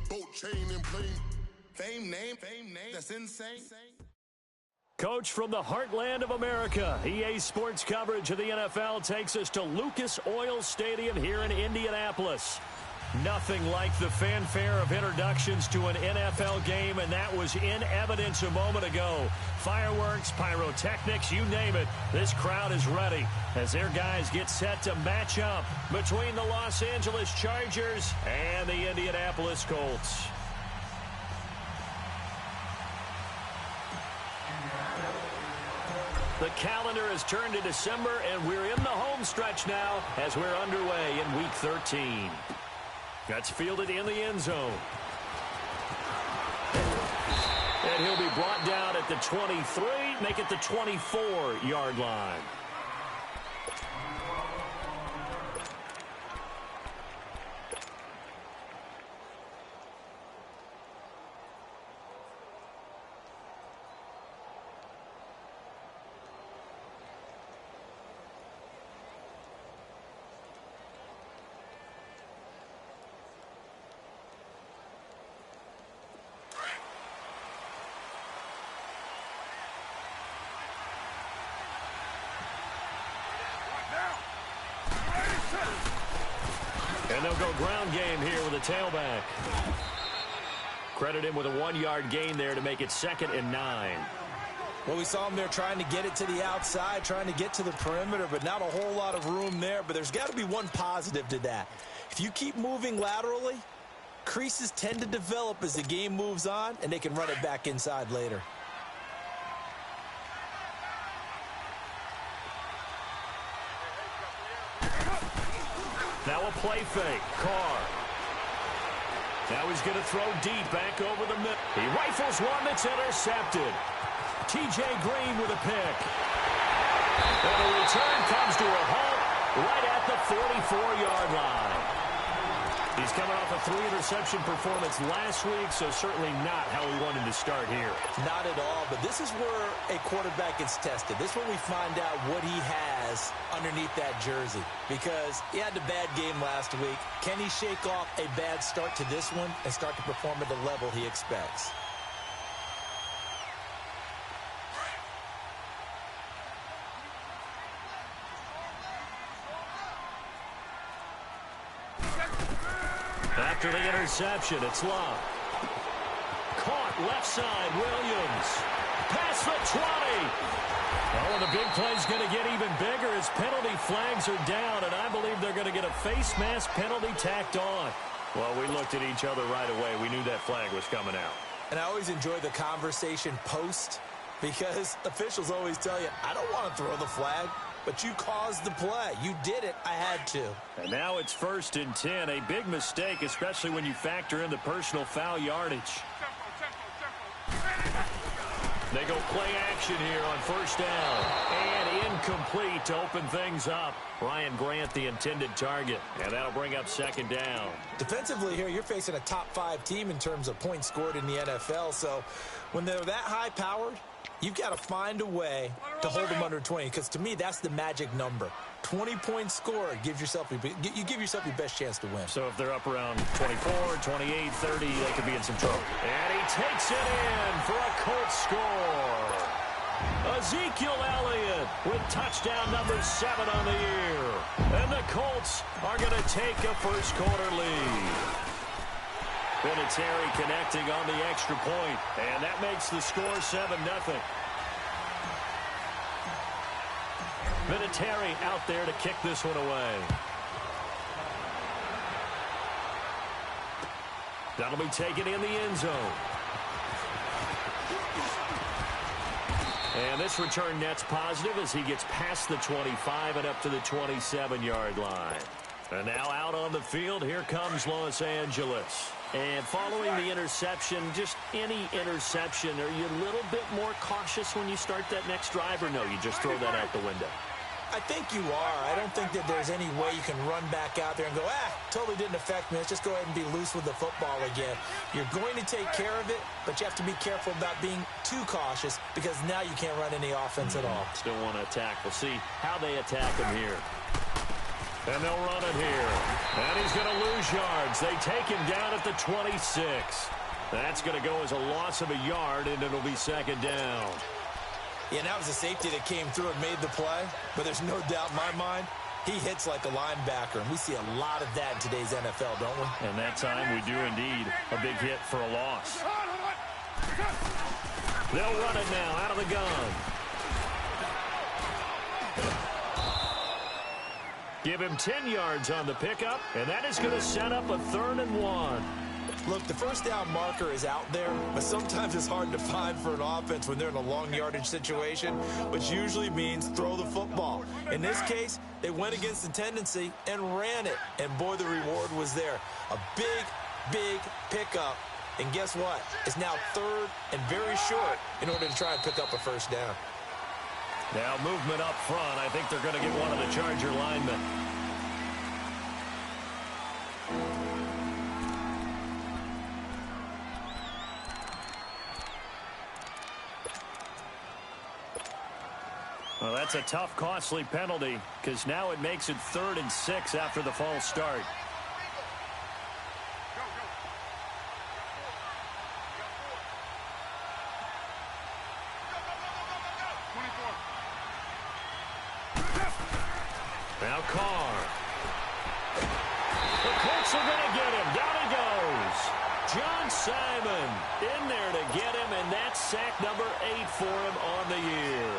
gold chain and plain. Fame name, that's insane. Coach from the heartland of America, EA Sports coverage of the NFL takes us to Lucas Oil Stadium here in Indianapolis. Nothing like the fanfare of introductions to an NFL game, and that was in evidence a moment ago. Fireworks, pyrotechnics, you name it. This crowd is ready as their guys get set to match up between the Los Angeles Chargers and the Indianapolis Colts. The calendar has turned to December, and we're in the home stretch now as we're underway in Week 13. That's fielded in the end zone. And he'll be brought down at the 23, make it the 24-yard line. And they'll go ground game here with a tailback. Credit him with a 1-yard gain there to make it 2nd and 9. Well, we saw him there trying to get it to the outside, trying to get to the perimeter, but not a whole lot of room there. But there's got to be one positive to that. If you keep moving laterally, creases tend to develop as the game moves on, and they can run it back inside later. Now a play fake. Carr. Now he's going to throw deep back over the middle. He rifles one that's intercepted. T.J. Green with a pick. And the return comes to a halt right at the 44-yard line. He's coming off a 3-interception performance last week, so certainly not how we wanted to start here. Not at all, but this is where a quarterback gets tested. This is where we find out what he has underneath that jersey, because he had a bad game last week. Can he shake off a bad start to this one and start to perform at the level he expects? After the interception, it's Love. Caught left side, Williams. Past the 20. Oh, and the big play's going to get even bigger as penalty flags are down, and I believe they're going to get a face mask penalty tacked on. Well, we looked at each other right away. We knew that flag was coming out. And I always enjoy the conversation post, because officials always tell you, I don't want to throw the flag. But you caused the play. You did it. I had to. And now it's 1st and 10. A big mistake, especially when you factor in the personal foul yardage. They go play action here on 1st down. And incomplete to open things up. Ryan Grant, the intended target. And that'll bring up 2nd down. Defensively here, you're facing a top-5 team in terms of points scored in the NFL. So when they're that high-powered, you've got to find a way to hold them under 20, because to me, that's the magic number. 20 points scored, you give yourself your best chance to win. So if they're up around 24, 28, 30, they could be in some trouble. And he takes it in for a Colts score. Ezekiel Elliott with touchdown number 7 on the year. And the Colts are going to take a first-quarter lead. Vinatieri connecting on the extra point, and that makes the score 7-0. Vinatieri out there to kick this one away. That'll be taken in the end zone. And this return net's positive as he gets past the 25 and up to the 27-yard line. And now out on the field, here comes Los Angeles. And following the interception, just any interception, are you a little bit more cautious when you start that next drive, or no, you just throw that out the window? I think you are. I don't think that there's any way you can run back out there and go, totally didn't affect me. Let's just go ahead and be loose with the football again. You're going to take care of it, but you have to be careful about being too cautious, because now you can't run any offense at all. Still want to attack. We'll see how they attack him here. And they'll run it here. And he's going to lose yards. They take him down at the 26. That's going to go as a loss of a yard, and it'll be second down. Yeah, and that was a safety that came through and made the play. But there's no doubt in my mind, he hits like a linebacker. And we see a lot of that in today's NFL, don't we? And that time we do indeed. A big hit for a loss. They'll run it now out of the gun. Give him 10 yards on the pickup, and that is going to set up a 3rd and 1. Look, the first down marker is out there, but sometimes it's hard to find for an offense when they're in a long yardage situation, which usually means throw the football. In this case, they went against the tendency and ran it, and boy, the reward was there. A big, big pickup, and guess what? It's now 3rd and very short in order to try and pick up a first down. Now movement up front. I think they're going to get one of the Charger linemen. Well, that's a tough, costly penalty because now it makes it 3rd and 6 after the false start. Now Carr. The Colts are going to get him. Down he goes. John Simon in there to get him, and that's sack number 8 for him on the year.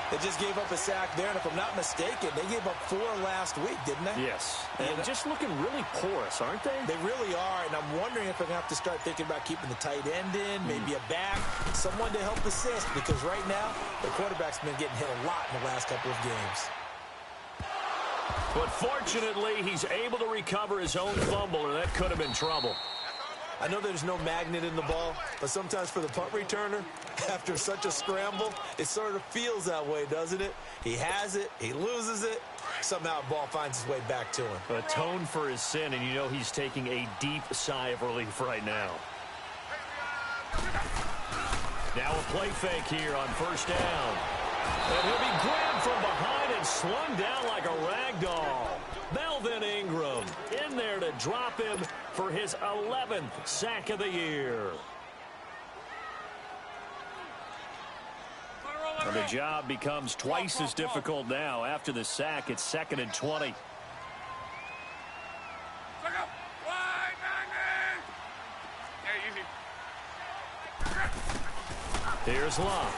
They just gave up a sack there, and if I'm not mistaken, they gave up 4 last week, didn't they? Yes. And just looking really porous, aren't they? They really are, and I'm wondering if I'm going to have to start thinking about keeping the tight end in, maybe a back, someone to help assist, because right now, the quarterback's been getting hit a lot in the last couple of games. But fortunately, he's able to recover his own fumble, or that could have been trouble. I know there's no magnet in the ball, but sometimes for the punt returner, after such a scramble, it sort of feels that way, doesn't it? He has it, he loses it, somehow the ball finds its way back to him. Atoned for his sin, and you know he's taking a deep sigh of relief right now. Now a play fake here on first down. And he'll be grabbed from behind and slung down like a rag doll. Melvin Ingram in there to drop him for his 11th sack of the year. And the job becomes twice as difficult now. After the sack, it's 2nd and 20. Here's Locke.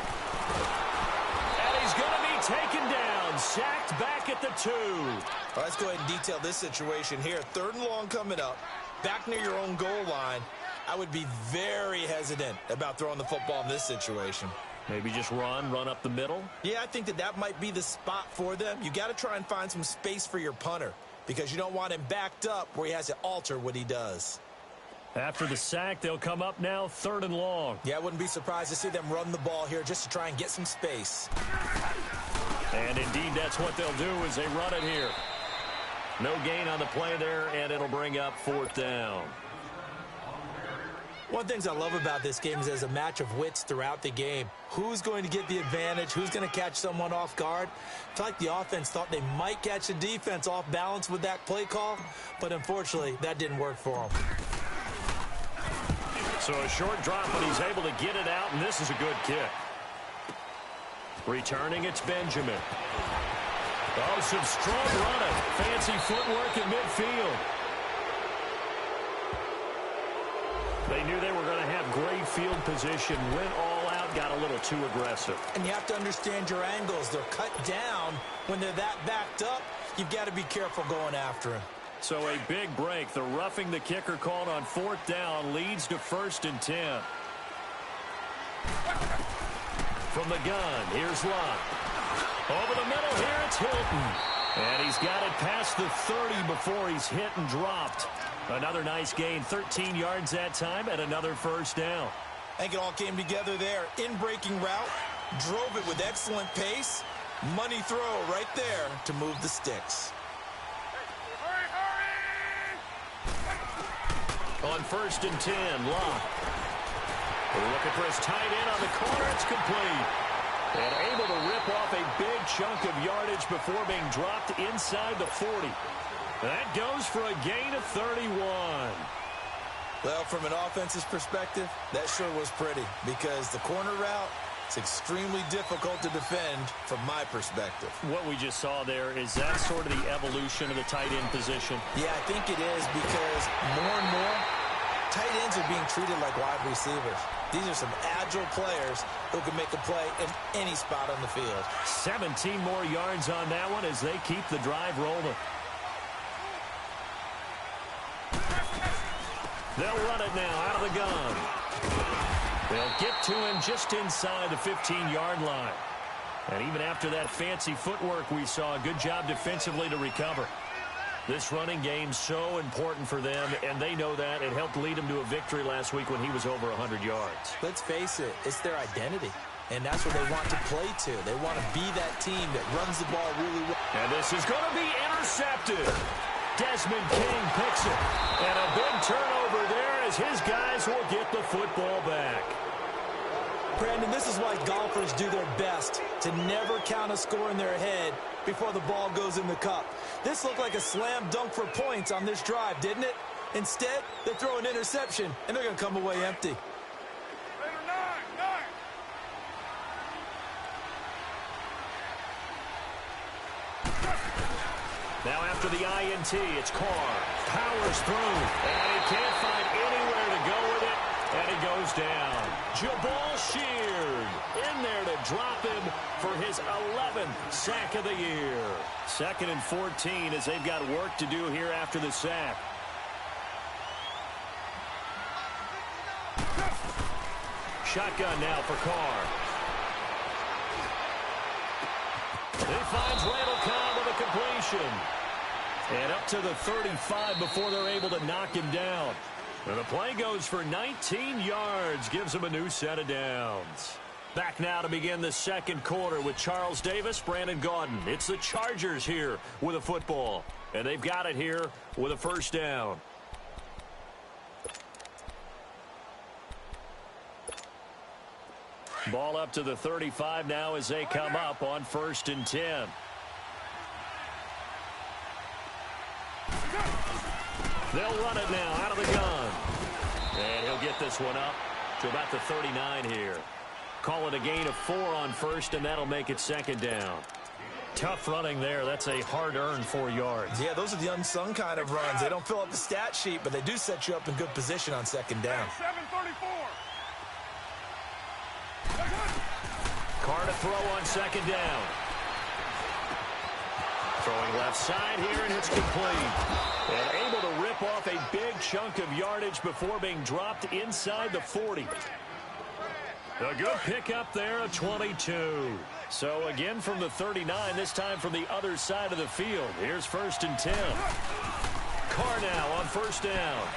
And he's going to be taken down. Sacked back at the 2. Well, let's go ahead and detail this situation here. 3rd and long coming up. Back near your own goal line. I would be very hesitant about throwing the football in this situation. Maybe just run up the middle? Yeah, I think that might be the spot for them. You got to try and find some space for your punter because you don't want him backed up where he has to alter what he does. After the sack, they'll come up now 3rd and long. Yeah, I wouldn't be surprised to see them run the ball here just to try and get some space. And indeed, that's what they'll do as they run it here. No gain on the play there, and it'll bring up 4th down. One of the things I love about this game is there's a match of wits throughout the game. Who's going to get the advantage? Who's going to catch someone off guard? I feel like the offense thought they might catch the defense off balance with that play call, but unfortunately, that didn't work for them. So a short drop, but he's able to get it out, and this is a good kick. Returning, it's Benjamin. Oh, some strong running. Fancy footwork in midfield. They knew they were going to have great field position. Went all out, got a little too aggressive. And you have to understand your angles. They're cut down. When they're that backed up, you've got to be careful going after him. So a big break. The roughing the kicker called on 4th down leads to 1st and 10. From the gun, here's Locke. Over the middle here, it's Hilton. And he's got it past the 30 before he's hit and dropped. Another nice gain, 13 yards that time, and another 1st down. I think it all came together there. In-breaking route, drove it with excellent pace. Money throw right there to move the sticks. On 1st and 10, Locke. Looking for his tight end on the corner. It's complete. And able to rip off a big chunk of yardage before being dropped inside the 40. That goes for a gain of 31. Well, from an offensive perspective, that sure was pretty because the corner route is extremely difficult to defend from my perspective. What we just saw there, is that sort of the evolution of the tight end position? Yeah, I think it is because more and more, tight ends are being treated like wide receivers. These are some agile players who can make a play in any spot on the field. 17 more yards on that one as they keep the drive rolling. They'll run it now out of the gun. They'll get to him just inside the 15-yard line. And even after that fancy footwork we saw, a good job defensively to recover. This running game's so important for them, and they know that. It helped lead them to a victory last week when he was over 100 yards. Let's face it, it's their identity, and that's what they want to play to. They want to be that team that runs the ball really well. And this is going to be intercepted. Desmond King picks it. And a big turnover there as his guys will get the football back. Brandon, this is why golfers do their best to never count a score in their head before the ball goes in the cup. This looked like a slam dunk for points on this drive, didn't it? Instead, they throw an interception, and they're going to come away empty. Now after the INT, it's Carr. Powers through, and he can't find anywhere to go with it, and he goes down. Jabal Sheard in there to drop him for his 11th sack of the year. 2nd and 14 as they've got work to do here after the sack. Shotgun now for Carr. He finds Randall Cobb with a completion. And up to the 35 before they're able to knock him down. And the play goes for 19 yards, gives him a new set of downs. Back now to begin the second quarter with Charles Davis, Brandon Gaudin. It's the Chargers here with a football. And they've got it here with a first down. Ball up to the 35 now as they come up on 1st and 10. They'll run it now out of the gun. And he'll get this one up to about the 39 here. Call it a gain of 4 on 1st, and that'll make it 2nd down. Tough running there. That's a hard-earned 4 yards. Yeah, those are the unsung kind of runs. They don't fill up the stat sheet, but they do set you up in good position on 2nd down. 734. Carr to throw on 2nd down. Throwing left side here, and it's complete. And able to rip off a big chunk of yardage before being dropped inside the 40. A good pickup there, a 22. So again from the 39, this time from the other side of the field. Here's 1st and 10. Carr now on 1st down.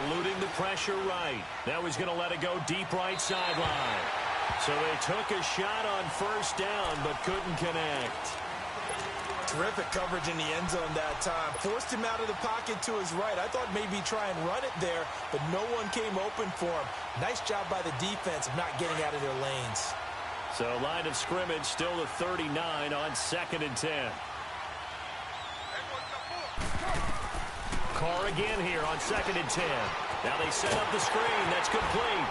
Eluding the pressure right. Now he's going to let it go deep right sideline. So they took a shot on 1st down, but couldn't connect. Terrific coverage in the end zone that time. Forced him out of the pocket to his right. I thought maybe try and run it there, but no one came open for him. Nice job by the defense of not getting out of their lanes. So line of scrimmage still the 39 on 2nd and 10. Carr again here on 2nd and 10. Now they set up the screen. That's complete.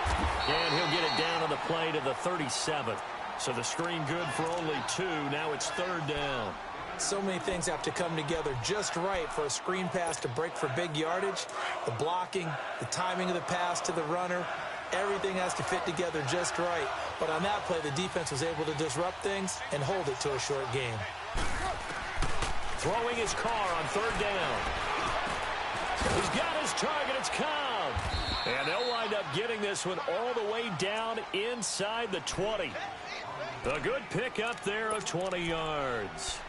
And he'll get it down on the play to the 37. So the screen good for only 2. Now it's 3rd down. So many things have to come together just right for a screen pass to break for big yardage. The blocking, the timing of the pass to the runner, everything has to fit together just right. But on that play, the defense was able to disrupt things and hold it to a short game. Throwing his Carr on 3rd down. He's got his target. It's Cobb. And they'll wind up getting this one all the way down inside the 20. A good pickup there of 20 yards.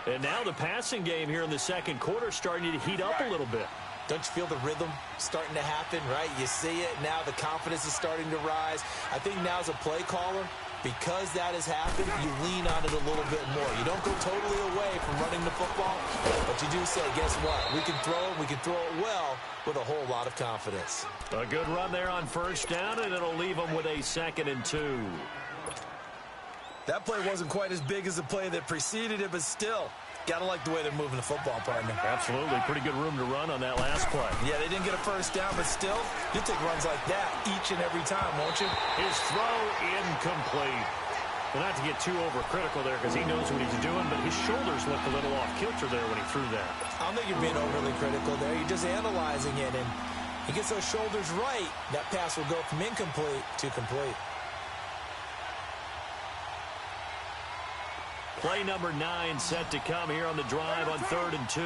And now the passing game here in the second quarter starting to heat up a little bit. Don't you feel the rhythm starting to happen, right? You see it. Now the confidence is starting to rise. I think now as a play caller, because that has happened, you lean on it a little bit more. You don't go totally away from running the football, but you do say, guess what? We can throw it. We can throw it well with a whole lot of confidence. A good run there on 1st down, and it'll leave them with a 2nd and 2. That play wasn't quite as big as the play that preceded it, but still, got to like the way they're moving the football, partner. Absolutely. Pretty good room to run on that last play. Yeah, they didn't get a first down, but still, you'll take runs like that each and every time, won't you? His throw incomplete. Well, not to get too overcritical there because he knows what he's doing, but his shoulders looked a little off kilter there when he threw that. I don't think you're being overly critical there. You're just analyzing it, and he gets those shoulders right. That pass will go from incomplete to complete. Play number 9 set to come here on the drive on 3rd and 2.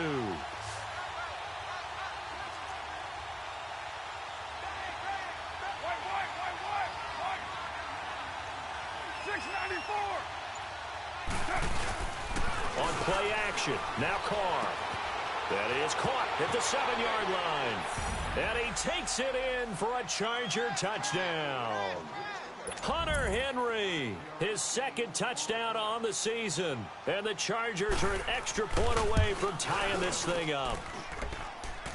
On play action, now Carr. That is caught at the 7-yard line. And he takes it in for a Charger touchdown. Hunter Henry, his second touchdown on the season. And the Chargers are an extra point away from tying this thing up.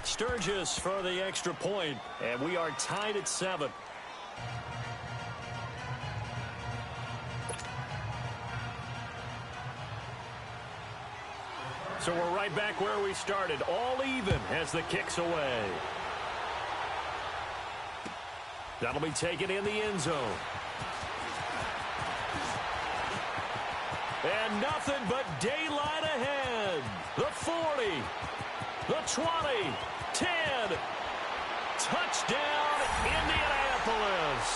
Sturgis for the extra point, and we are tied at 7. So we're right back where we started, all even as the kick's away. That'll be taken in the end zone. And nothing but daylight ahead. The 40, the 20, 10. Touchdown, Indianapolis.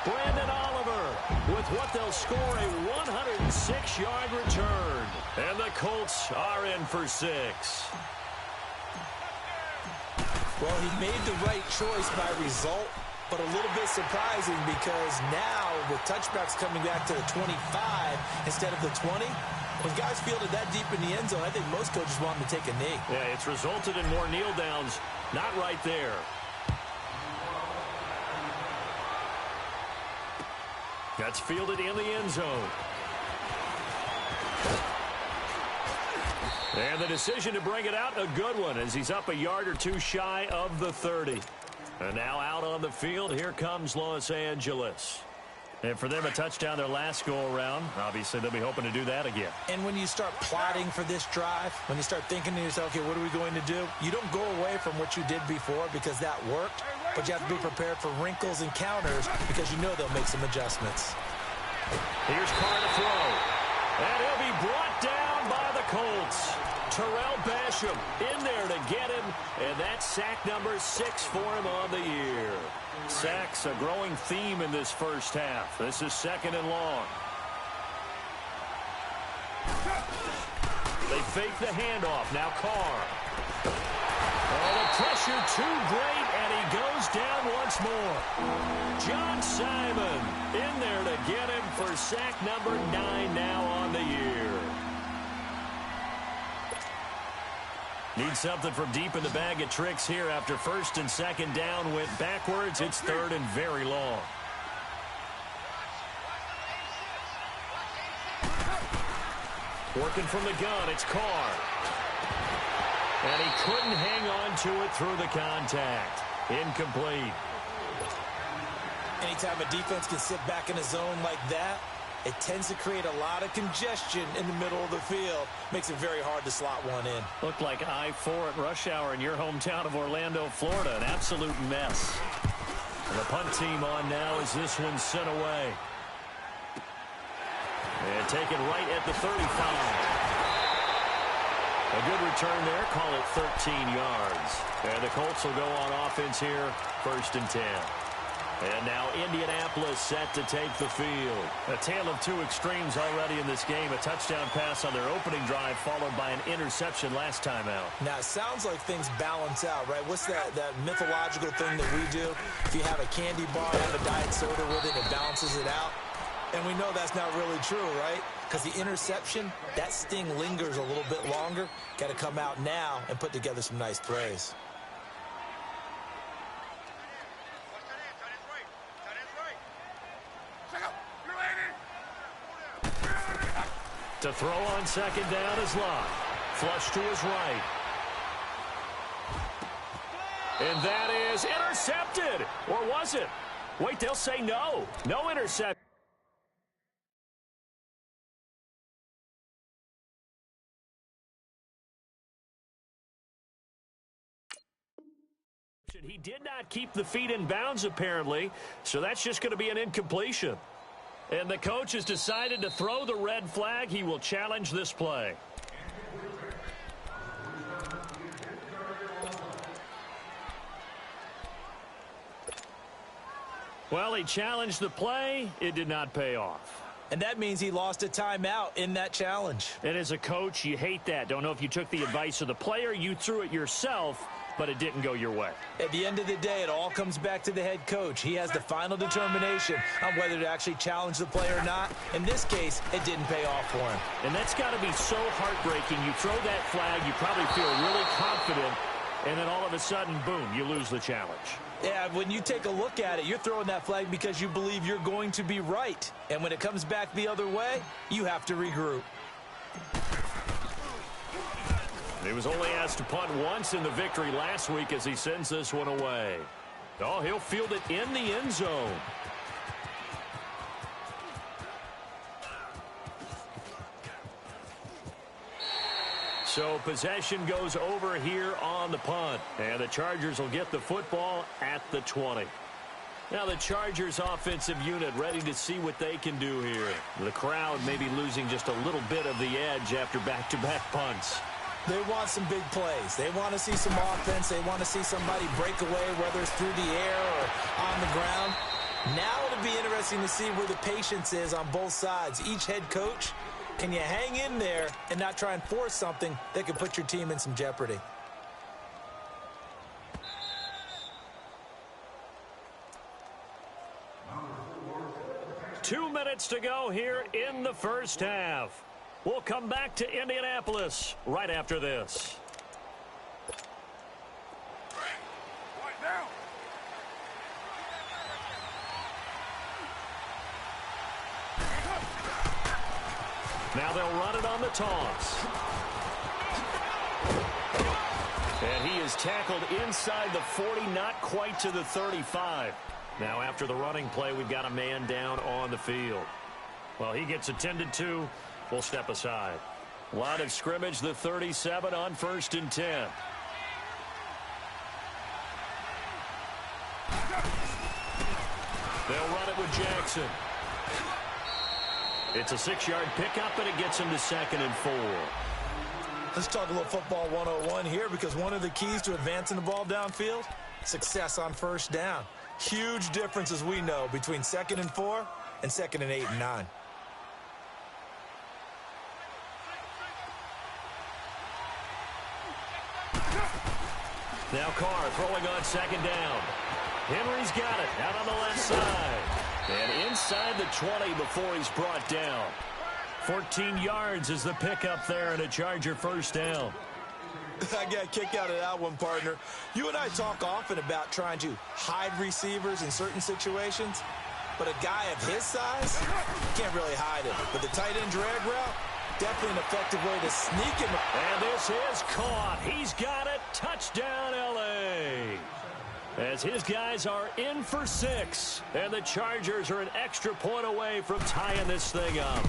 Brandon Oliver with what they'll score a 106-yard return. And the Colts are in for 6. Well, he made the right choice by result, but a little bit surprising because now with touchbacks coming back to the 25 instead of the 20, when guys fielded that deep in the end zone, I think most coaches want them to take a knee. Yeah, it's resulted in more kneel downs. Not right there. That's fielded in the end zone. And the decision to bring it out, a good one, as he's up a yard or two shy of the 30. And now out on the field, here comes Los Angeles. And for them, a touchdown their last go-around. Obviously, they'll be hoping to do that again. And when you start plotting for this drive, when you start thinking to yourself, okay, what are we going to do? You don't go away from what you did before because that worked, but you have to be prepared for wrinkles and counters because you know they'll make some adjustments. Here's Carr to throw. And he'll be brought down by the Colts. Terrell Basham in there to get him, and that's sack number 6 for him on the year. Sacks, a growing theme in this first half. This is 2nd and long. They fake the handoff. Now Carr. Oh, the pressure too great, and he goes down once more. John Simon in there to get him for sack number 9 now on the year. Need something from deep in the bag of tricks here after 1st and 2nd down went backwards. It's 3rd and very long. Working from the gun, it's Carr. And he couldn't hang on to it through the contact. Incomplete. Anytime a defense can sit back in a zone like that, it tends to create a lot of congestion in the middle of the field. Makes it very hard to slot one in. Looked like I-4 at rush hour in your hometown of Orlando, Florida. An absolute mess. And the punt team on now as this one's sent away. And taken right at the 35. A good return there. Call it 13 yards. And the Colts will go on offense here. 1st and 10. And now Indianapolis set to take the field. A tale of two extremes already in this game. A touchdown pass on their opening drive followed by an interception last time out. Now, it sounds like things balance out, right? What's that mythological thing that we do? If you have a candy bar, have a diet soda with it, it balances it out. And we know that's not really true, right? Because the interception, that sting lingers a little bit longer. Got to come out now and put together some nice plays. To throw on 2nd down is Locke. Flush to his right. And that is intercepted. Or was it? Wait, they'll say no. No interception. He did not keep the feet in bounds, apparently, so that's just going to be an incompletion. And the coach has decided to throw the red flag. He will challenge this play. Well, he challenged the play. It did not pay off. And that means he lost a timeout in that challenge. And as a coach, you hate that. Don't know if you took the advice of the player, you threw it yourself, but it didn't go your way. At the end of the day, it all comes back to the head coach. He has the final determination on whether to actually challenge the play or not. In this case, it didn't pay off for him. And that's got to be so heartbreaking. You throw that flag, you probably feel really confident, and then all of a sudden, boom, you lose the challenge. Yeah, when you take a look at it, you're throwing that flag because you believe you're going to be right. And when it comes back the other way, you have to regroup. He was only asked to punt once in the victory last week as he sends this one away. Oh, he'll field it in the end zone. So possession goes over here on the punt. And the Chargers will get the football at the 20. Now the Chargers offensive unit ready to see what they can do here. The crowd may be losing just a little bit of the edge after back-to-back punts. They want some big plays. They want to see some offense. They want to see somebody break away, whether it's through the air or on the ground. Now it'll be interesting to see where the patience is on both sides. Each head coach, can you hang in there and not try and force something that could put your team in some jeopardy? Two minutes to go here in the first half. We'll come back to Indianapolis right after this. Now they'll run it on the toss. And he is tackled inside the 40, not quite to the 35. Now after the running play, we've got a man down on the field. Well, he gets attended to. We'll step aside. Line of scrimmage, the 37 on 1st and 10. They'll run it with Jackson. It's a 6-yard pickup, and it gets him to 2nd and 4. Let's talk a little football 101 here, because one of the keys to advancing the ball downfield, success on 1st down. Huge difference, as we know, between 2nd and 4 and 2nd and 8 and 9. Now Carr throwing on 2nd down. Henry's got it out on the left side. And inside the 20 before he's brought down. 14 yards is the pickup there and a Charger 1st down. I got a kick out of that one, partner. You and I talk often about trying to hide receivers in certain situations, but a guy of his size can't really hide it. But the tight end drag route, definitely an effective way to sneak him. And this is caught. He's got it. Touchdown, L.A. As his guys are in for 6. And the Chargers are an extra point away from tying this thing up.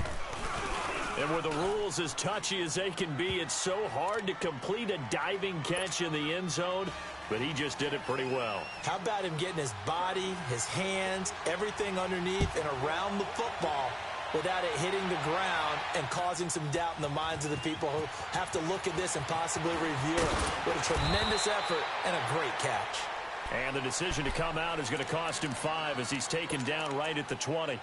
And with the rules as touchy as they can be, it's so hard to complete a diving catch in the end zone, but he just did it pretty well. How about him getting his body, his hands, everything underneath and around the football without it hitting the ground and causing some doubt in the minds of the people who have to look at this and possibly review it. What a tremendous effort and a great catch. And the decision to come out is going to cost him 5 as he's taken down right at the 20.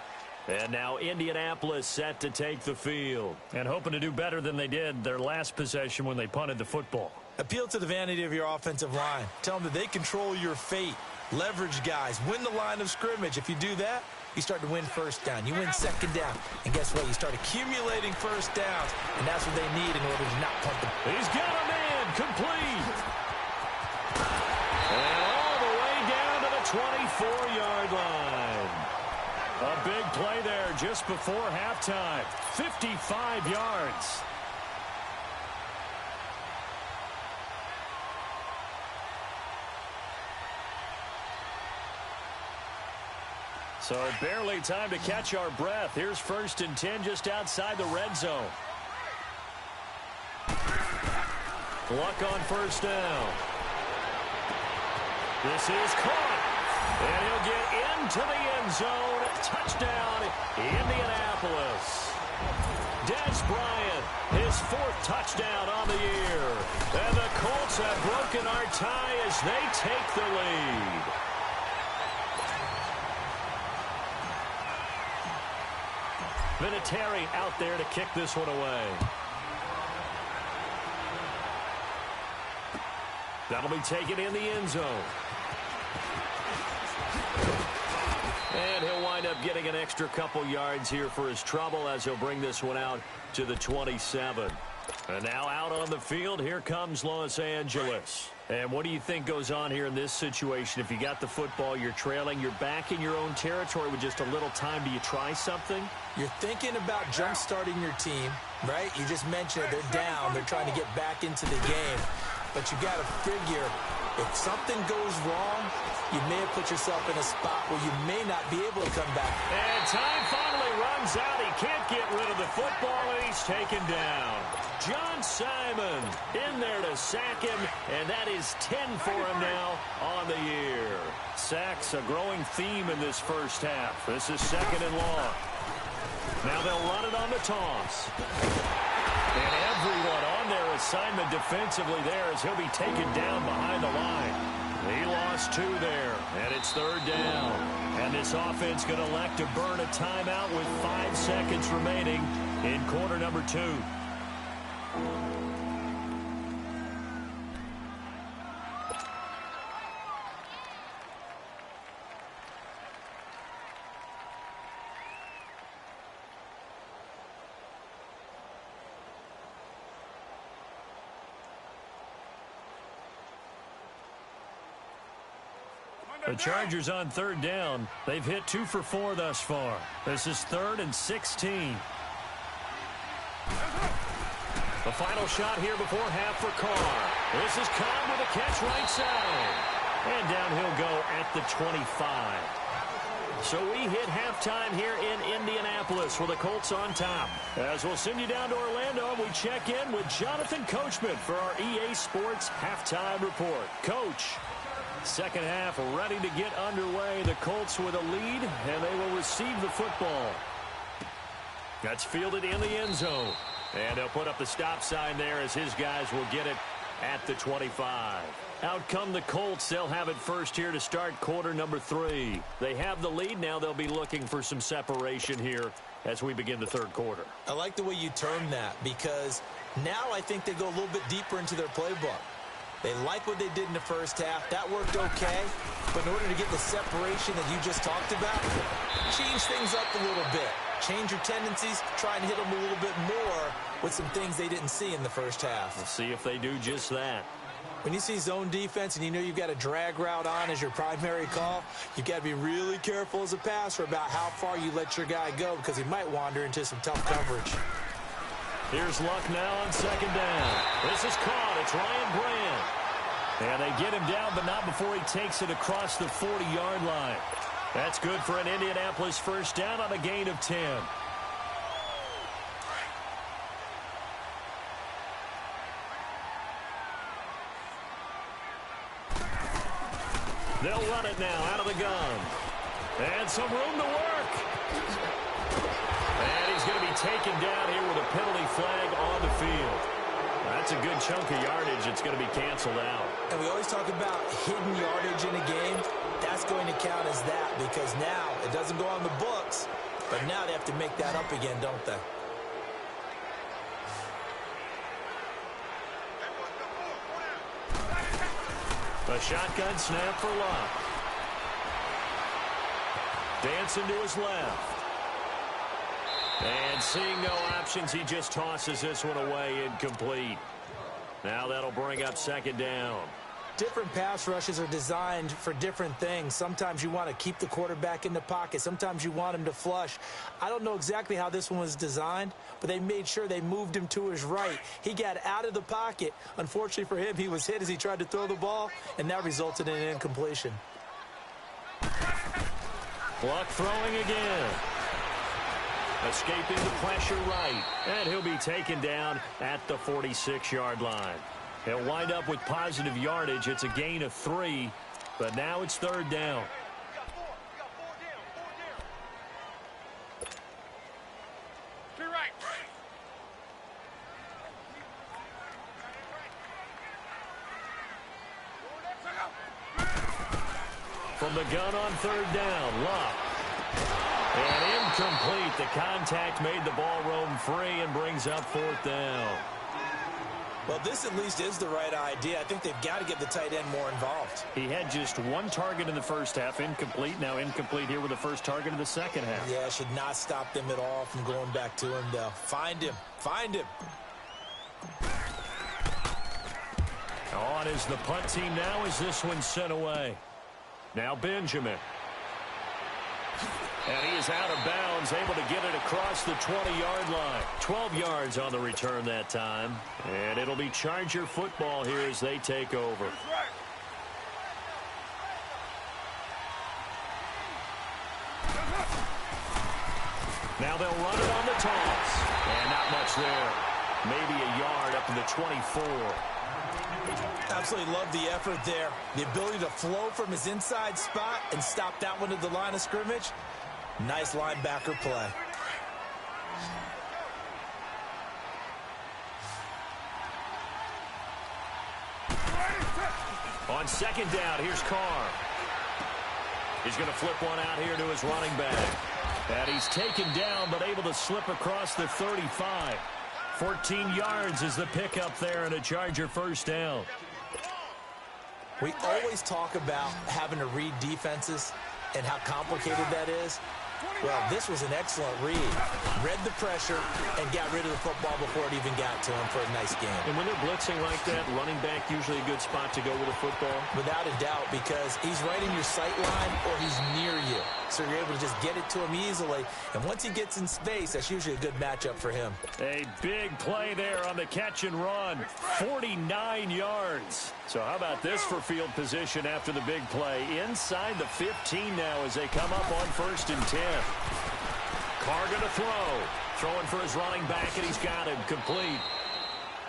And now Indianapolis set to take the field. And hoping to do better than they did their last possession when they punted the football. Appeal to the vanity of your offensive line. Tell them that they control your fate. Leverage guys. Win the line of scrimmage. If you do that, you start to win 1st down. You win 2nd down. And guess what? You start accumulating 1st downs. And that's what they need in order to not punt them. He's got a man complete. And all the way down to the 24-yard line. A big play there just before halftime. 55 yards. So barely time to catch our breath. Here's 1st and 10 just outside the red zone. Luck on 1st down. This is caught. And he'll get into the end zone. Touchdown, Indianapolis. Des Bryant, his 4th touchdown on the year. And the Colts have broken our tie as they take the lead. Vinatieri out there to kick this one away. That'll be taken in the end zone. And he'll wind up getting an extra couple yards here for his trouble as he'll bring this one out to the 27. And now out on the field, here comes Los Angeles. And what do you think goes on here in this situation? If you got the football, you're trailing, you're back in your own territory with just a little time. Do you try something? You're thinking about jump-starting your team, right? You just mentioned it. They're down. They're trying to get back into the game. But you got to figure, if something goes wrong, you may have put yourself in a spot where you may not be able to come back. And time finally runs out. He can't get rid of the football, and he's taken down. John Simon in there to sack him, and that is 10 for him now on the year. Sacks a growing theme in this first half. This is 2nd and long. Now they'll run it on the toss. And everyone on their assignment defensively there as he'll be taken down behind the line. He lost 2 there, and it's 3rd down. And this offense going to elect to burn a timeout with 5 seconds remaining in quarter number 2. The Chargers on 3rd down. They've hit 2 for 4 thus far. This is 3rd and 16. The final shot here before half for Carr. This is Cobb with a catch right side. And down he'll go at the 25. So we hit halftime here in Indianapolis with the Colts on top. As we'll send you down to Orlando, we check in with Jonathan Coachman for our EA Sports Halftime Report. Coach, second half ready to get underway. The Colts with a lead, and they will receive the football. That's fielded in the end zone. And they'll put up the stop sign there as his guys will get it at the 25. Out come the Colts. They'll have it first here to start quarter number 3. They have the lead. Now they'll be looking for some separation here as we begin the third quarter. I like the way you term that, because now I think they go a little bit deeper into their playbook. They like what they did in the first half. That worked okay. But in order to get the separation that you just talked about, change things up a little bit. Change your tendencies. Try and hit them a little bit more with some things they didn't see in the first half. We'll see if they do just that. When you see zone defense and you know you've got a drag route on as your primary call, you've got to be really careful as a passer about how far you let your guy go, because he might wander into some tough coverage. Here's Luck now on second down. This is caught. It's Ryan Brand. And they get him down, but not before he takes it across the 40-yard line. That's good for an Indianapolis first down on a gain of 10. They'll run it now out of the gun. And some room to work. And he's going to be taken down here with a penalty flag on the field. That's a good chunk of yardage. It's going to be canceled out. And we always talk about hidden yardage in a game. That's going to count as that, because now it doesn't go on the books, but now they have to make that up again, don't they? A shotgun snap for Luck. Dancing to his left. And seeing no options, he just tosses this one away, incomplete. Now that'll bring up second down. Different pass rushes are designed for different things. Sometimes you want to keep the quarterback in the pocket. Sometimes you want him to flush. I don't know exactly how this one was designed, but they made sure they moved him to his right. He got out of the pocket. Unfortunately for him, he was hit as he tried to throw the ball, and that resulted in an incompletion. Luck throwing again. Escaping the pressure right. And he'll be taken down at the 46-yard line. He'll wind up with positive yardage. It's a gain of 3. But now it's third down. From the gun on third down, Luck. And incomplete. The contact made the ball roam free and brings up fourth down. Well, this at least is the right idea. I think they've got to get the tight end more involved. He had just one target in the first half, incomplete. Now incomplete here with the first target of the second half. Yeah, should not stop them at all from going back to him, though. Find him. Find him. On is the punt team now as this one's sent away. Now Benjamin. And he is out of bounds, able to get it across the 20-yard line. 12 yards on the return that time. And it'll be Charger football here as they take over. Now they'll run it on the toss. And not much there. Maybe a yard up to the 24. Absolutely love the effort there. The ability to flow from his inside spot and stop that one at the line of scrimmage. Nice linebacker play. On second down, here's Carr. He's going to flip one out here to his running back. And he's taken down but able to slip across the 35. 14 yards is the pickup there and a Charger first down. We always talk about having to read defenses and how complicated that is. Well, this was an excellent read. Read the pressure and got rid of the football before it even got to him for a nice game. And when they're blitzing like that, running back usually a good spot to go with a football? Without a doubt, because he's right in your sight line or he's near you. So you're able to just get it to him easily. And once he gets in space, that's usually a good matchup for him. A big play there on the catch and run. 49 yards. So how about this for field position after the big play? Inside the 15 now as they come up on 1st and 10. Carr going to throw. Throwing for his running back, and he's got him complete.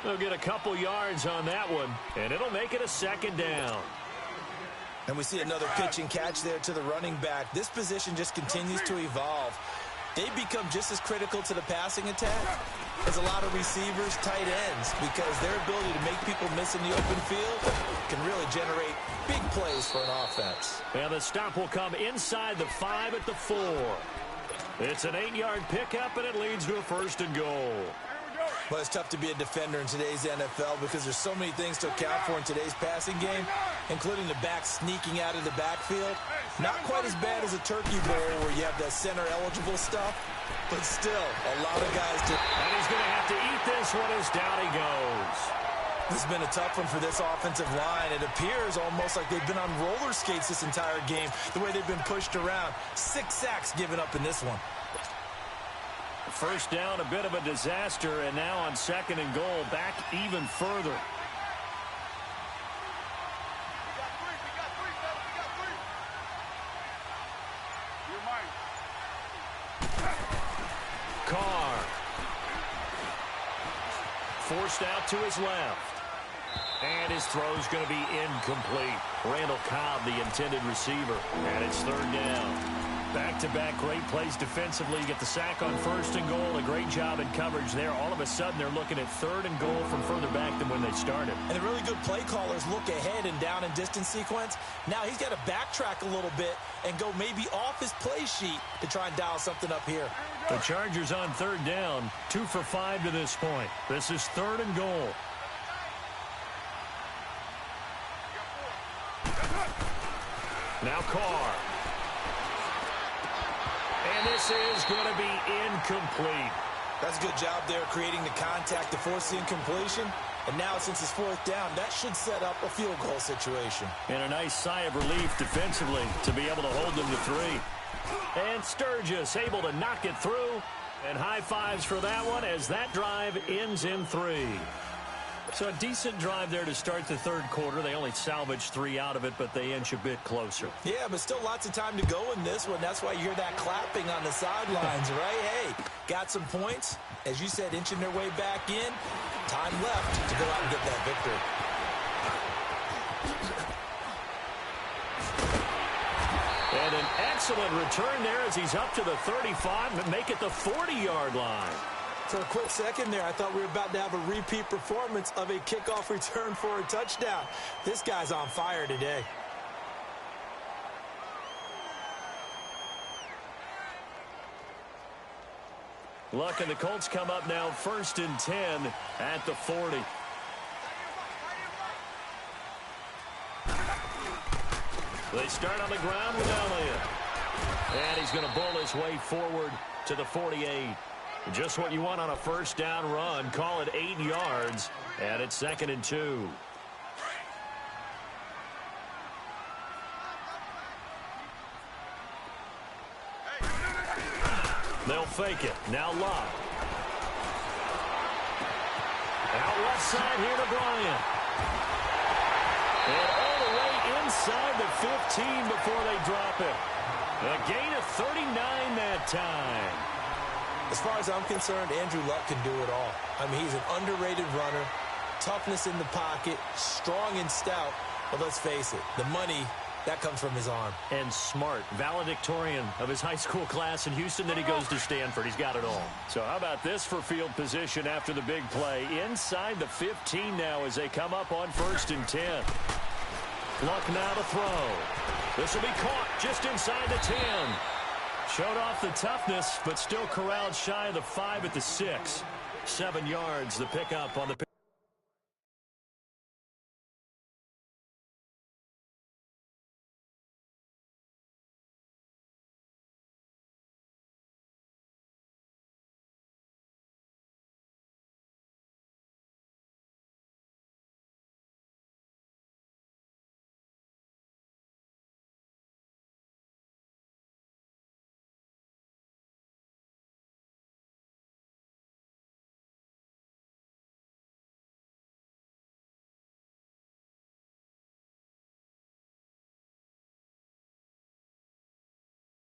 They'll get a couple yards on that one, and it'll make it a second down. And we see another pitch and catch there to the running back. This position just continues to evolve. They become just as critical to the passing attack as a lot of receivers, tight ends, because their ability to make people miss in the open field can really generate big plays for an offense. And the stop will come inside the 5 at the 4. It's an 8-yard pickup, and it leads to a 1st and goal. Well, it's tough to be a defender in today's NFL because there's so many things to account for in today's passing game, including the back sneaking out of the backfield. Not quite as bad as a turkey bowl where you have that center-eligible stuff, but still, a lot of guys do. And he's going to have to eat this one as down he goes. This has been a tough one for this offensive line. It appears almost like they've been on roller skates this entire game, the way they've been pushed around. 6 sacks given up in this one. First down, a bit of a disaster, and now on 2nd and goal, back even further. Carr. Forced out to his left. And his throw's going to be incomplete. Randall Cobb, the intended receiver. And it's 3rd down. Back-to-back great plays defensively. You get the sack on 1st and goal. A great job in coverage there. All of a sudden, they're looking at 3rd and goal from further back than when they started. And the really good play callers look ahead and down and distance sequence. Now he's got to backtrack a little bit and go maybe off his play sheet to try and dial something up here. The Chargers on 3rd down. 2 for 5 to this point. This is 3rd and goal. Now Carr. And this is going to be incomplete. That's a good job there creating the contact to force the incompletion. And now since it's 4th down, that should set up a field goal situation. And a nice sigh of relief defensively to be able to hold them to 3. And Sturgis able to knock it through. And high fives for that one as that drive ends in 3. So a decent drive there to start the 3rd quarter. They only salvaged 3 out of it, but they inch a bit closer. Yeah, but still lots of time to go in this one. That's why you hear that clapping on the sidelines, right? Hey, got some points. As you said, inching their way back in. Time left to go out and get that victory. Excellent return there as he's up to the 35 and make it the 40-yard line. For a quick second there, I thought we were about to have a repeat performance of a kickoff return for a touchdown. This guy's on fire today. Luck and the Colts come up now 1st and 10 at the 40. They start on the ground with Elliott. And he's going to bull his way forward to the 48. Just what you want on a first down run. Call it 8 yards. And it's 2nd and 2. They'll fake it. Now Luck. Out left side here to Bryant. And all the way inside the 15 before they drop it. A gain of 39 that time. As far as I'm concerned, Andrew Luck can do it all. I mean, he's an underrated runner, toughness in the pocket, strong and stout. But let's face it, the money, that comes from his arm. And smart, valedictorian of his high school class in Houston. Then he goes to Stanford. He's got it all. So how about this for field position after the big play? Inside the 15 now as they come up on 1st and 10. Luck now to throw. This will be caught just inside the 10. Showed off the toughness, but still corralled shy of the 5 at the 6. 7 yards, the pickup on the pick.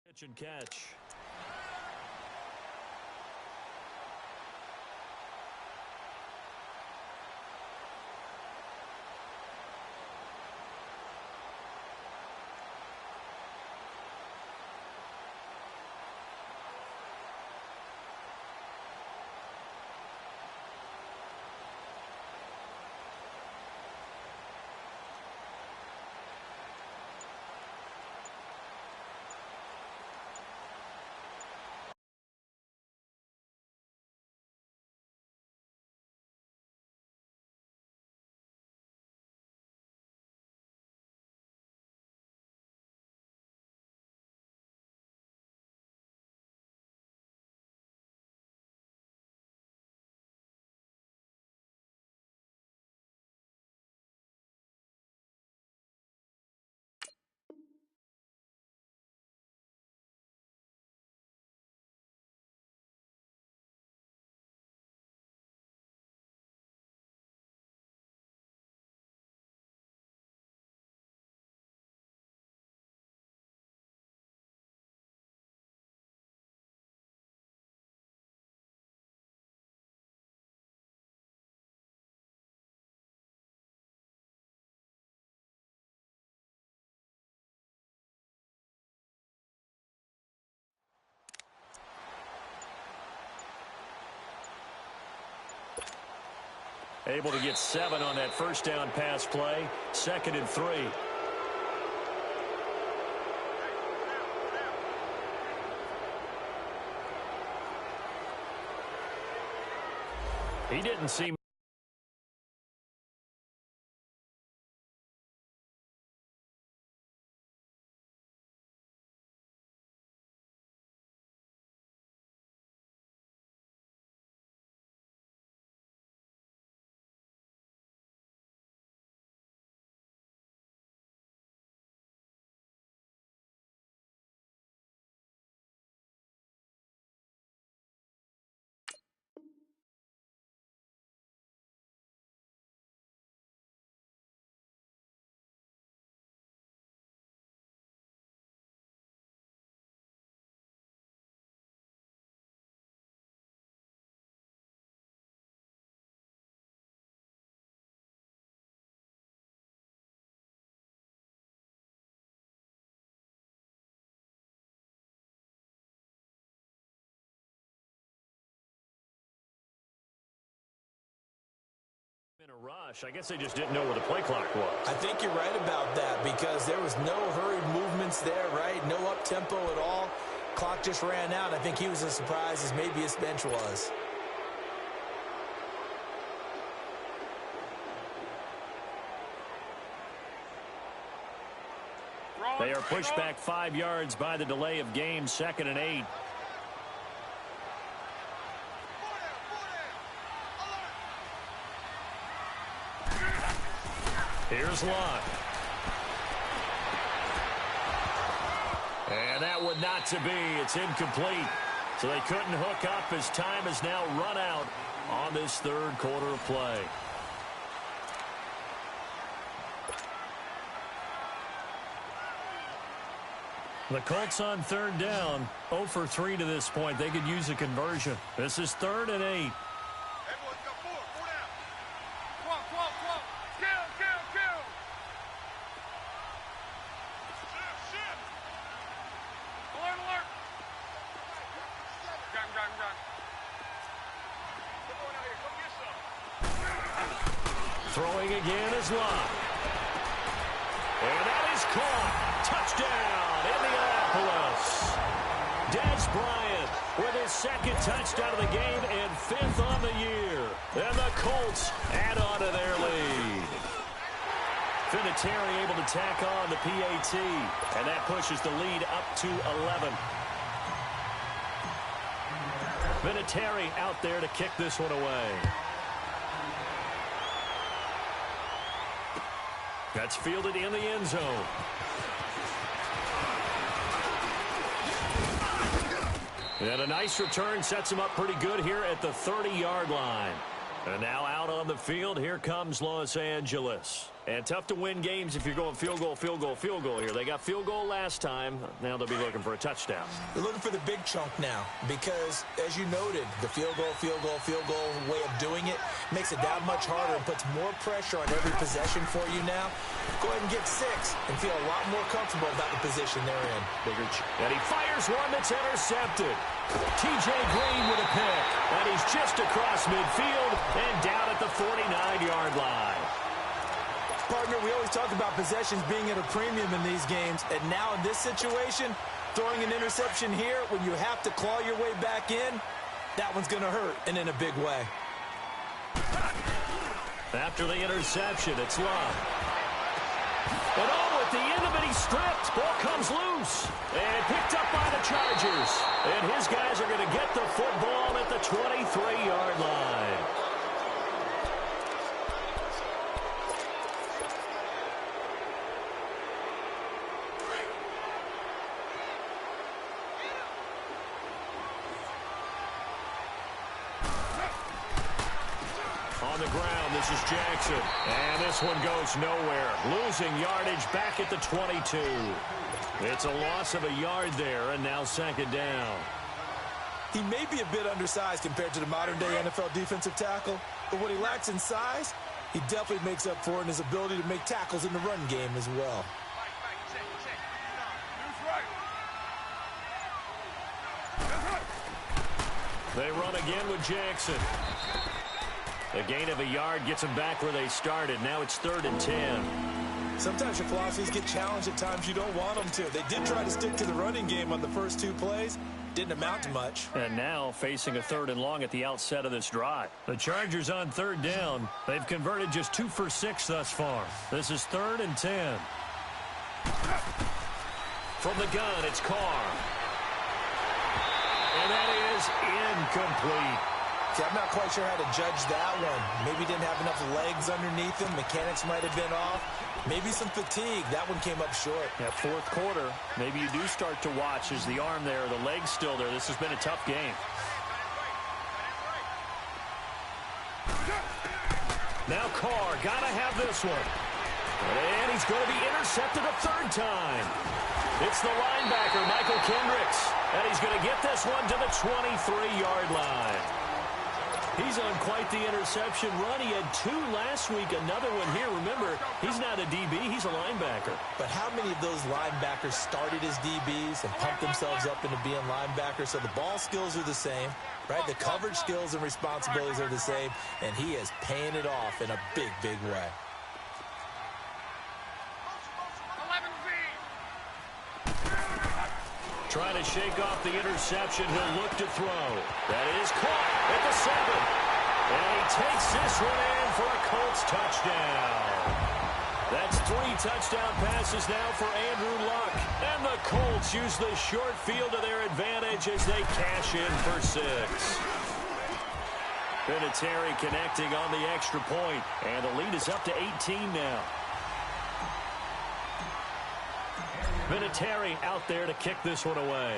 Pitch and catch. Able to get 7 on that first down pass play. 2nd and 3. He didn't seem a rush. I guess they just didn't know where the play clock was. I think you're right about that because there was no hurried movements there, right? No up-tempo at all. Clock just ran out. I think he was as surprised as maybe his bench was. They are pushed back 5 yards by the delay of game, 2nd and 8. Here's Lott. And that one not to be. It's incomplete. So they couldn't hook up as time has now run out on this third quarter of play. The Colts on third down, 0 for 3 to this point. They could use a conversion. This is 3rd and 8. Everyone's got 4 down. Come on. Kill. Shift. Alert. Gun. Come on out here. Go get some. Throwing again is Lott. And that is caught. Touchdown, Indianapolis. Dez Bryant with his 2nd touchdown of the game and 5th on the year. And the Colts add on to their lead. Vinatieri able to tack on the PAT, and that pushes the lead up to 11. Vinatieri out there to kick this one away. That's fielded in the end zone. And a nice return sets him up pretty good here at the 30-yard line. And now out on the field, here comes Los Angeles. And tough to win games if you're going field goal here. They got field goal last time. Now they'll be looking for a touchdown. They're looking for the big chunk now because, as you noted, the field goal way of doing it makes it that much harder and puts more pressure on every possession for you now. Go ahead and get 6 and feel a lot more comfortable about the position they're in. And he fires one that's intercepted. T.J. Green with a pick. And he's just across midfield and down at the 49-yard line. Partner, we always talk about possessions being at a premium in these games, and now in this situation, throwing an interception here when you have to claw your way back in, that one's going to hurt, and in a big way. After the interception, it's Lott. And at the end of it, he's stripped. Ball comes loose and picked up by the Chargers. And his guys are going to get the football at the 23-yard line. On the ground, this is Jackson. And this one goes nowhere. Losing yardage back at the 22. It's a loss of a yard there, and now 2nd down. He may be a bit undersized compared to the modern-day NFL defensive tackle, but what he lacks in size, he definitely makes up for in his ability to make tackles in the run game as well. They run again with Jackson. A gain of a yard gets them back where they started. Now it's 3rd and 10. Sometimes your philosophies get challenged at times you don't want them to. They did try to stick to the running game on the first 2 plays. Didn't amount to much. And now facing a 3rd and long at the outset of this drive. The Chargers on 3rd down. They've converted just 2 for 6 thus far. This is 3rd and 10. From the gun, it's Carr. And that is incomplete. See, I'm not quite sure how to judge that one. Maybe didn't have enough legs underneath him. Mechanics might have been off. Maybe some fatigue. That one came up short. Yeah, 4th quarter. Maybe you do start to watch as the arm there, the leg's still there. This has been a tough game. Now Carr, gotta have this one. And he's going to be intercepted a 3rd time. It's the linebacker, Michael Kendricks. And he's going to get this one to the 23-yard line. He's on quite the interception run. He had 2 last week, another one here. Remember, he's not a DB, he's a linebacker. But how many of those linebackers started as DBs and pumped themselves up into being linebackers? So the ball skills are the same, right? The coverage skills and responsibilities are the same, and he is paying it off in a big, big way. Trying to shake off the interception. He'll look to throw. That is caught at the 7. And he takes this one in for a Colts touchdown. That's 3 touchdown passes now for Andrew Luck. And the Colts use the short field to their advantage as they cash in for 6. Vinatieri connecting on the extra point. And the lead is up to 18 now. Vinatieri out there to kick this one away.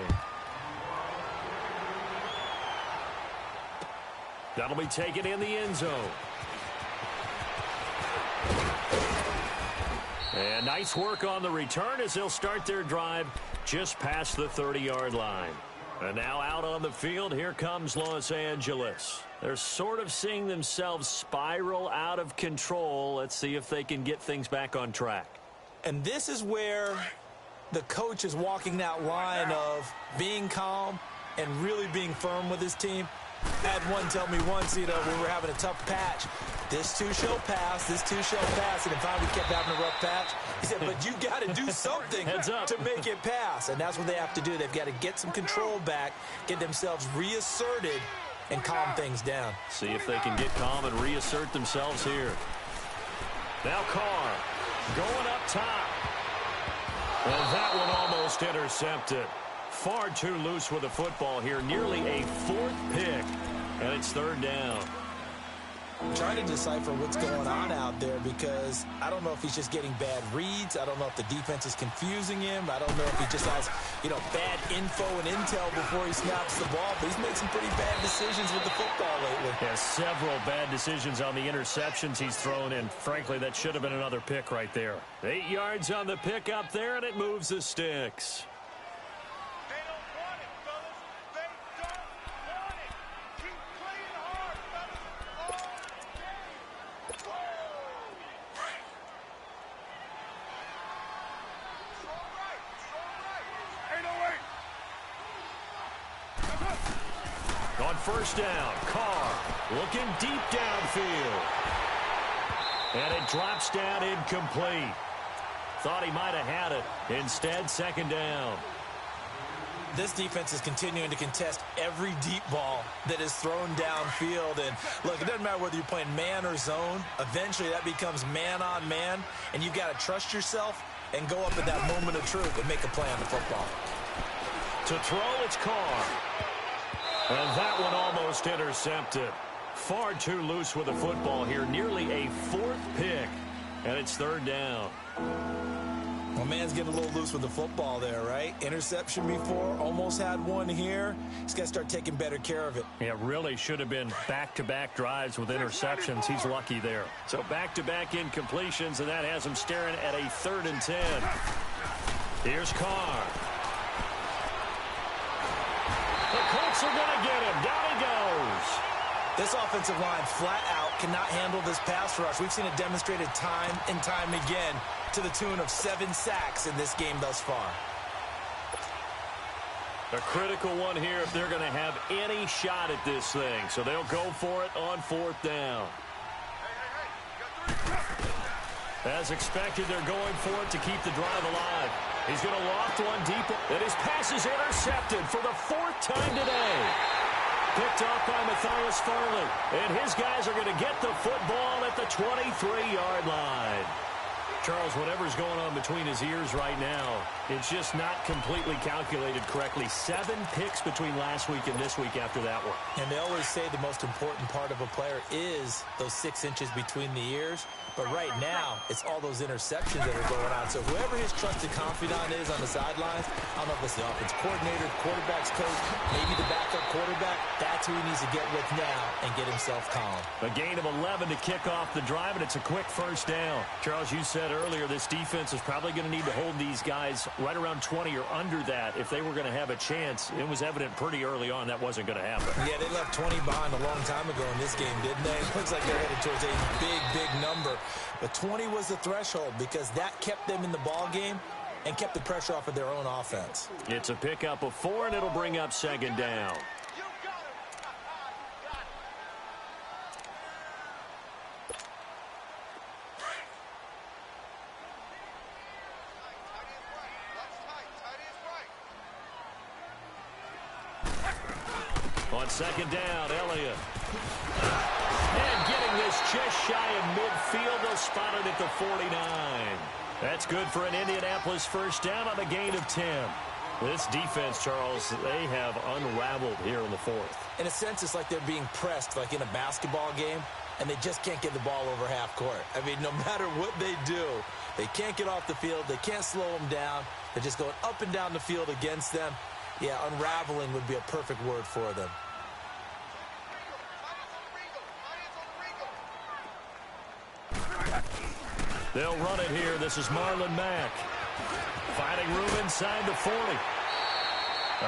That'll be taken in the end zone. And nice work on the return as they'll start their drive just past the 30-yard line. And now out on the field, here comes Los Angeles. They're sort of seeing themselves spiral out of control. Let's see if they can get things back on track. And this is where the coach is walking that line of being calm and really being firm with his team. I had one tell me once, we were having a tough patch. This too shall pass, this too shall pass. And if we kept having a rough patch, he said, but you got to do something to make it pass. And that's what they have to do. They've got to get some control back, get themselves reasserted, and calm things down. See if they can get calm and reassert themselves here. Now Carr going up top. And that one almost intercepted. Far too loose with the football here. Nearly a 4th pick. And it's 3rd down. I'm trying to decipher what's going on out there because I don't know if he's just getting bad reads. I don't know if the defense is confusing him. I don't know if he just has, bad info and intel before he snaps the ball. But he's made some pretty bad decisions with the football lately. Yeah, several bad decisions on the interceptions he's thrown, and frankly, that should have been another pick right there. 8 yards on the pick up there, and it moves the sticks. On first down, Carr looking deep downfield. And it drops down incomplete. Thought he might have had it. Instead, 2nd down. This defense is continuing to contest every deep ball that is thrown downfield. And look, it doesn't matter whether you're playing man or zone. Eventually, that becomes man on man. And you've got to trust yourself and go up at that moment of truth and make a play on the football. To throw, it's Carr. And that one almost intercepted. Far too loose with the football here. Nearly a 4th pick. And it's 3rd down. Well, man's getting a little loose with the football there, right? Interception before, almost had one here. He's got to start taking better care of it. Yeah, really should have been back-to-back drives with interceptions. He's lucky there. So back-to-back incompletions, and that has him staring at a 3rd and 10. Here's Carr. The Colts are going to get him. Down he goes. This offensive line flat out cannot handle this pass rush. We've seen it demonstrated time and time again to the tune of 7 sacks in this game thus far. A critical one here if they're going to have any shot at this thing. So they'll go for it on 4th down. As expected, they're going for it to keep the drive alive. He's going to loft one deep, and his pass is intercepted for the 4th time today. Picked off by Matthias Farley, and his guys are going to get the football at the 23-yard line. Charles, whatever's going on between his ears right now, it's just not completely calculated correctly. 7 picks between last week and this week after that one. And they always say the most important part of a player is those 6 inches between the ears. But right now, it's all those interceptions that are going on. So whoever his trusted confidant is on the sidelines, I don't know if it's the offense coordinator, the quarterback's coach, maybe the backup quarterback, that's who he needs to get with now and get himself calm. A gain of 11 to kick off the drive, and it's a quick first down. Charles, you said earlier, this defense is probably going to need to hold these guys right around 20 or under that if they were going to have a chance. It was evident pretty early on that wasn't going to happen. Yeah, they left 20 behind a long time ago in this game, didn't they? It looks like they're headed towards a big, big number. But 20 was the threshold because that kept them in the ball game and kept the pressure off of their own offense. It's a pickup of 4, and it'll bring up second down. On second down, Elliott. And getting this just shy of midfield, they'll spot it at the 49. That's good for an Indianapolis first down on a gain of 10. This defense, Charles, they have unraveled here in the fourth. In a sense, it's like they're being pressed like in a basketball game, and they just can't get the ball over half court. I mean, no matter what they do, they can't get off the field. They can't slow them down. They're just going up and down the field against them. Yeah, unraveling would be a perfect word for them. They'll run it here. This is Marlon Mack. Finding room inside the 40.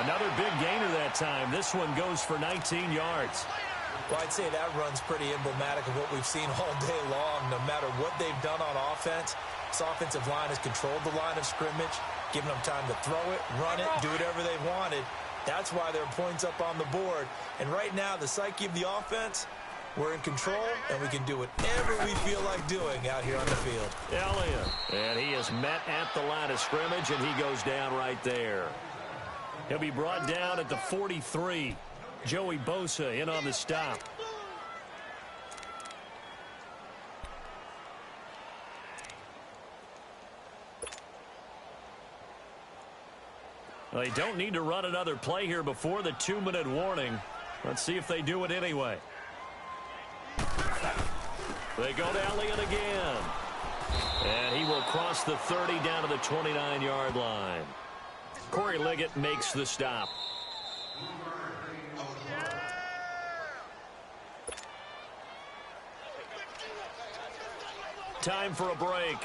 Another big gainer that time. This one goes for 19 yards. Well, I'd say that run's pretty emblematic of what we've seen all day long. No matter what they've done on offense, this offensive line has controlled the line of scrimmage, given them time to throw it, run it, do whatever they wanted. That's why there are points up on the board. And right now, the psyche of the offense, we're in control, and we can do whatever we feel like doing out here on the field. Elliott, and he is met at the line of scrimmage, and he goes down right there. He'll be brought down at the 43. Joey Bosa in on the stop. Well, they don't need to run another play here before the 2-minute warning. Let's see if they do it anyway. They go to Elliott again. And he will cross the 30 down to the 29-yard line. Corey Liggett makes the stop. Time for a break.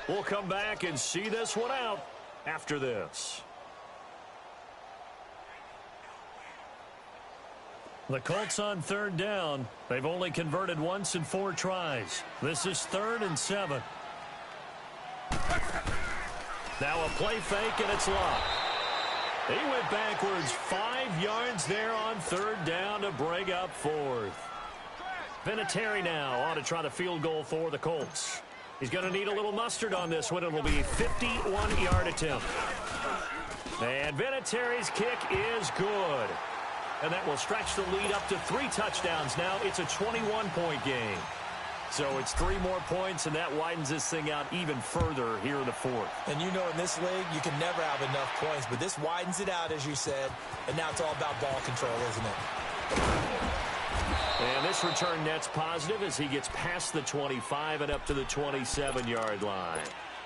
We'll come back and see this one out after this. The Colts on third down. They've only converted once in 4 tries. This is 3rd and 7. Now a play fake, and it's locked. He went backwards 5 yards there on 3rd down to bring up 4th. Vinatieri now on to try the field goal for the Colts. He's going to need a little mustard on this one. It'll be a 51-yard attempt. And Vinatieri's kick is good. And that will stretch the lead up to 3 touchdowns. Now it's a 21-point game. So it's 3 more points, and that widens this thing out even further here in the 4th. And you know in this league, you can never have enough points, but this widens it out, as you said, and now it's all about ball control, isn't it? And this return net's positive as he gets past the 25 and up to the 27-yard line.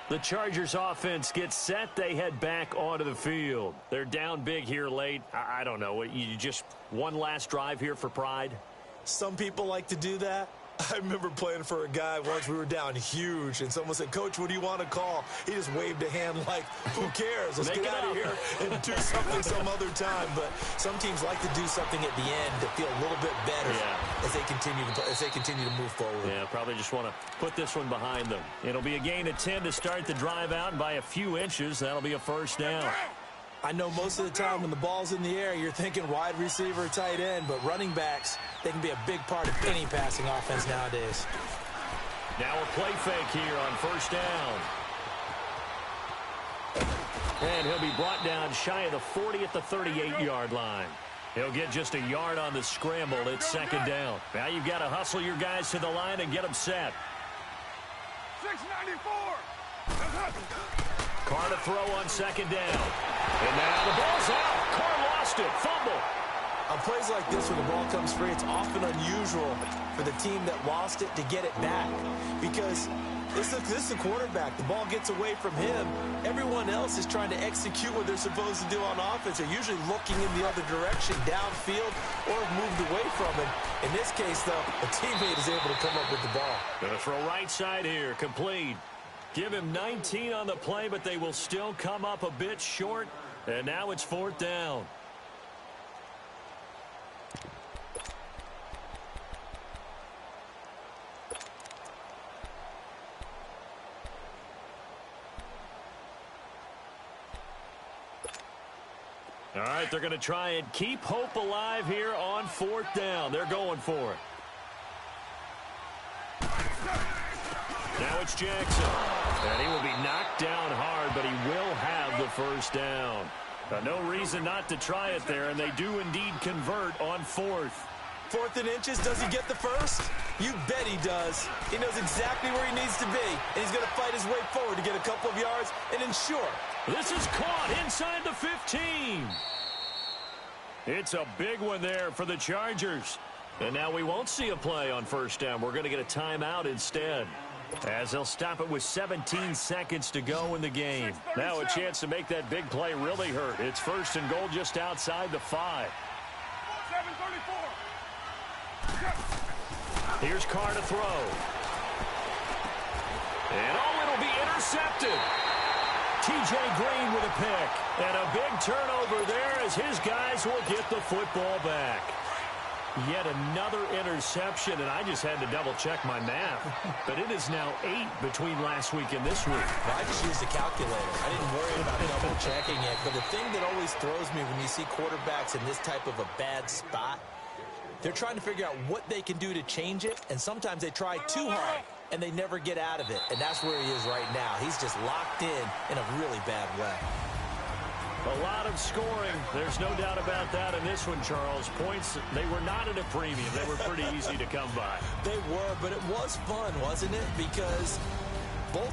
The Chargers offense gets set. They head back onto the field. They're down big here late. I don't know. You just one last drive here for pride? Some people like to do that. I remember playing for a guy once. We were down huge, and someone said, "Coach, what do you want to call?" He just waved a hand like, who cares? Let's get out of here and do something some other time. But some teams like to do something at the end to feel a little bit better as they continue to move forward. Yeah, probably just want to put this one behind them. It'll be a gain of 10 to start the drive out, and by a few inches, that'll be a first down. I know most of the time when the ball's in the air, you're thinking wide receiver, tight end, but running backs, they can be a big part of any passing offense nowadays. Now a play fake here on first down. And he'll be brought down shy of the 40 at the 38-yard line. He'll get just a yard on the scramble. It's second down. Now you've got to hustle your guys to the line and get them set. 694. Carr to throw on second down. And now the ball's out. Carr lost it. Fumble. On plays like this, when the ball comes free, it's often unusual for the team that lost it to get it back. Because this is the quarterback. The ball gets away from him. Everyone else is trying to execute what they're supposed to do on offense. They're usually looking in the other direction, downfield, or moved away from him. In this case, though, a teammate is able to come up with the ball. Going to throw right side here. Complete. Give him 19 on the play, but they will still come up a bit short. And now it's 4th down. All right, they're going to try and keep hope alive here on 4th down. They're going for it. Now it's Jackson. And he will be knocked down hard, but he will have the 1st down. No reason not to try it there, and they do indeed convert on 4th. 4th and inches, does he get the 1st? You bet he does. He knows exactly where he needs to be, and he's going to fight his way forward to get a couple of yards and ensure. This is caught inside the 15. It's a big one there for the Chargers. And now we won't see a play on 1st down. We're going to get a timeout instead, as they'll stop it with 17 seconds to go in the game. Now a chance to make that big play really hurt. It's 1st and goal just outside the 5. 7:34. Here's Carr to throw. And it'll be intercepted. T.J. Green with a pick. And a big turnover there as his guys will get the football back. Yet another interception, and I just had to double-check my math. But it is now 8 between last week and this week. Well, I just used a calculator. I didn't worry about double-checking it. But the thing that always throws me when you see quarterbacks in this type of a bad spot, they're trying to figure out what they can do to change it, and sometimes they try too hard, and they never get out of it. And that's where he is right now. He's just locked in a really bad way. A lot of scoring. There's no doubt about that in this one, Charles. Points, they were not at a premium. They were pretty easy to come by. They were, but it was fun, wasn't it? Because both